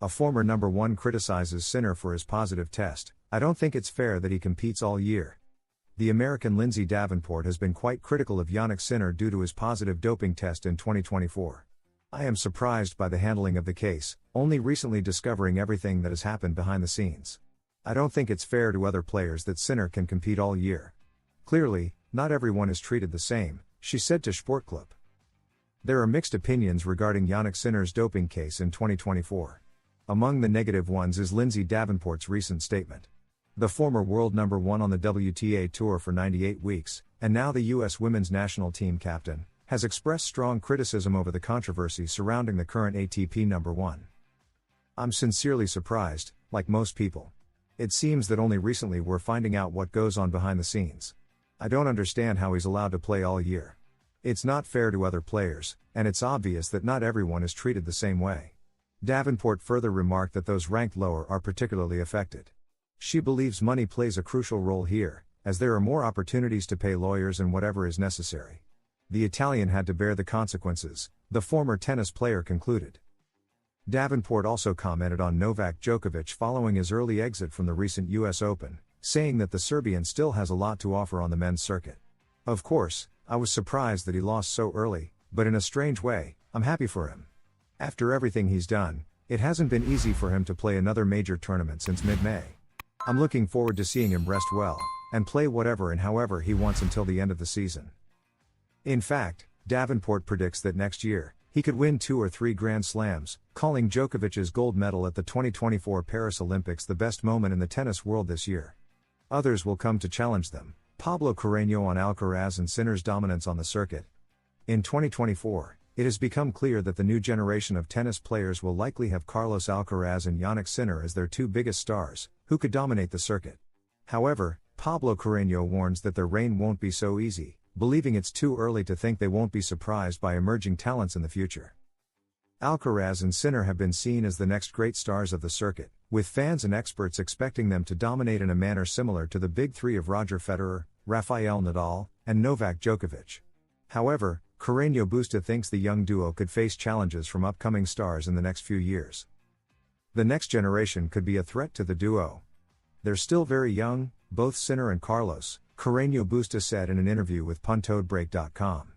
A former number 1 criticizes Sinner for his positive test. "I don't think it's fair that he competes all year." The American Lindsay Davenport has been quite critical of Jannik Sinner due to his positive doping test in 2024. "I am surprised by the handling of the case, only recently discovering everything that has happened behind the scenes. I don't think it's fair to other players that Sinner can compete all year. Clearly, not everyone is treated the same," she said to Sportclub. There are mixed opinions regarding Jannik Sinner's doping case in 2024. Among the negative ones is Lindsay Davenport's recent statement. The former world number 1 on the WTA Tour for 98 weeks, and now the U.S. women's national team captain, has expressed strong criticism over the controversy surrounding the current ATP number 1. "I'm sincerely surprised, like most people. It seems that only recently we're finding out what goes on behind the scenes. I don't understand how he's allowed to play all year. It's not fair to other players, and it's obvious that not everyone is treated the same way." Davenport further remarked that those ranked lower are particularly affected. She believes money plays a crucial role here, as there are more opportunities to pay lawyers and whatever is necessary. The Italian had to bear the consequences, the former tennis player concluded. Davenport also commented on Novak Djokovic following his early exit from the recent US Open, saying that the Serbian still has a lot to offer on the men's circuit. "Of course, I was surprised that he lost so early, but in a strange way, I'm happy for him. After everything he's done, it hasn't been easy for him to play another major tournament since mid-May. I'm looking forward to seeing him rest well, and play whatever and however he wants until the end of the season." In fact, Davenport predicts that next year, he could win 2 or 3 Grand Slams, calling Djokovic's gold medal at the 2024 Paris Olympics the best moment in the tennis world this year. Others will come to challenge them. Pablo Carreño on Alcaraz and Sinner's dominance on the circuit. In 2024, it has become clear that the new generation of tennis players will likely have Carlos Alcaraz and Jannik Sinner as their 2 biggest stars, who could dominate the circuit. However, Pablo Carreño warns that their reign won't be so easy, believing it's too early to think they won't be surprised by emerging talents in the future. Alcaraz and Sinner have been seen as the next great stars of the circuit, with fans and experts expecting them to dominate in a manner similar to the big 3 of Roger Federer, Rafael Nadal, and Novak Djokovic. However, Carreño Busta thinks the young duo could face challenges from upcoming stars in the next few years. The next generation could be a threat to the duo. "They're still very young, both Sinner and Carlos," Carreño Busta said in an interview with puntodebreak.com.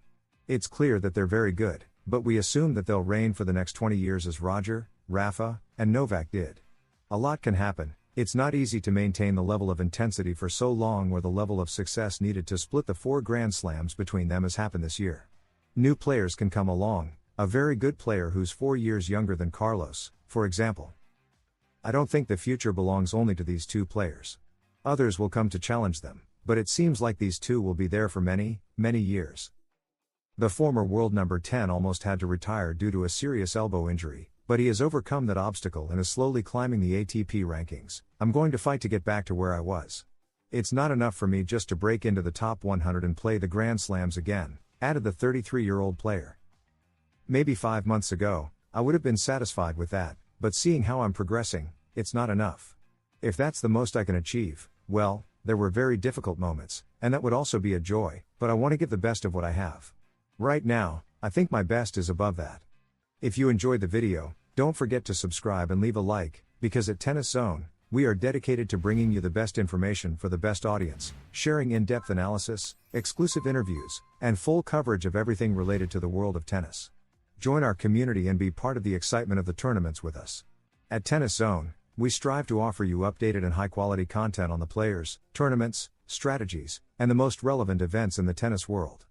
"It's clear that they're very good, but we assume that they'll reign for the next 20 years as Roger, Rafa, and Novak did. A lot can happen. It's not easy to maintain the level of intensity for so long or the level of success needed to split the 4 Grand Slams between them as happened this year. New players can come along, a very good player who's 4 years younger than Carlos, for example. I don't think the future belongs only to these 2 players. Others will come to challenge them, but it seems like these 2 will be there for many, many years." The former world number 10 almost had to retire due to a serious elbow injury, but he has overcome that obstacle and is slowly climbing the ATP rankings. "I'm going to fight to get back to where I was. It's not enough for me just to break into the top 100 and play the Grand Slams again," added the 33-year-old player. "Maybe 5 months ago, I would have been satisfied with that, but seeing how I'm progressing, it's not enough. If that's the most I can achieve, well, there were very difficult moments, and that would also be a joy, but I want to give the best of what I have. Right now, I think my best is above that." If you enjoyed the video, don't forget to subscribe and leave a like, because at Tennis Zone, we are dedicated to bringing you the best information for the best audience, sharing in-depth analysis, exclusive interviews, and full coverage of everything related to the world of tennis. Join our community and be part of the excitement of the tournaments with us. At Tennis Zone, we strive to offer you updated and high-quality content on the players, tournaments, strategies, and the most relevant events in the tennis world.